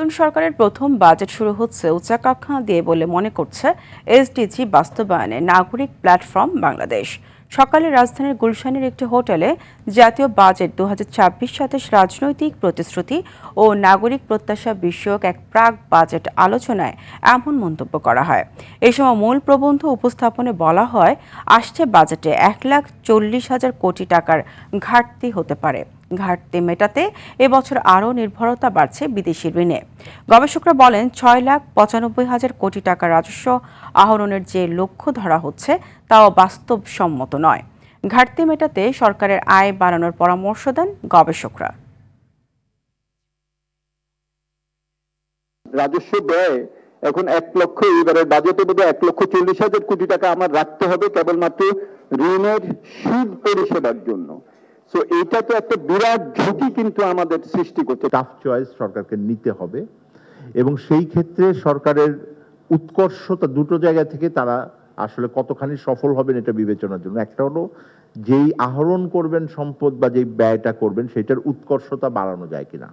নতুন সরকারের প্রথম বাজেট শুরু হচ্ছে উচ্চাকাঙ্ক্ষা দিয়ে বলে মনে করছে এসডিজি বাস্তবায়নে নাগরিক প্ল্যাটফর্ম বাংলাদেশ। সকালে রাজধানীর গুলশানের একটি হোটেলে জাতীয় বাজেট 2026-27 রাজনৈতিক প্রতিশ্রুতি ও নাগরিক প্রত্যাশা বিষয়ক এক প্রাক বাজেট আলোচনায় এমন মন্তব্য করা হয়। এই সময় মূল প্রবন্ধ উপস্থাপনে বলা হয়, আসছে বাজেটে 1,40,000 কোটি টাকার ঘাটতি হতে পারে। ঘাটতি মেটাতে এবছর আরও নির্ভরতা বাড়ছে বিদেশি ঋণে। গবেষকরা বলেন, 6,95,000 কোটি টাকা রাজস্ব আহরণের যে লক্ষ্য ধরা হচ্ছে তাও বাস্তবসম্মত নয়। ঘাটতি মেটাতে সরকারের আয় বাড়ানোর পরামর্শ দেন গবেষকরা। রাজস্ব ব্যয় এখন 1,00,000, এবারের বাজেটে বোধহয় 1,40,000 কোটি টাকা আমার রাখতে হবে কেবলমাত্র ঋণের সুদ পরিষেবার জন্য। সো এটা তো একটা বিরাট ঝুঁকি কিন্তু আমাদের সৃষ্টি করছে। টাফ চয়েস সরকারকে নিতে হবে এবং সেই ক্ষেত্রে সরকারের উৎকর্ষতা দুটো জায়গা থেকে তারা আসলে কতখানি সফল হবেন এটা বিবেচনার জন্য। একটা হলো যেই আহরণ করবেন সম্পদ বা যেই ব্যয়টা করবেন সেটার উৎকর্ষতা বাড়ানো যায় কিনা।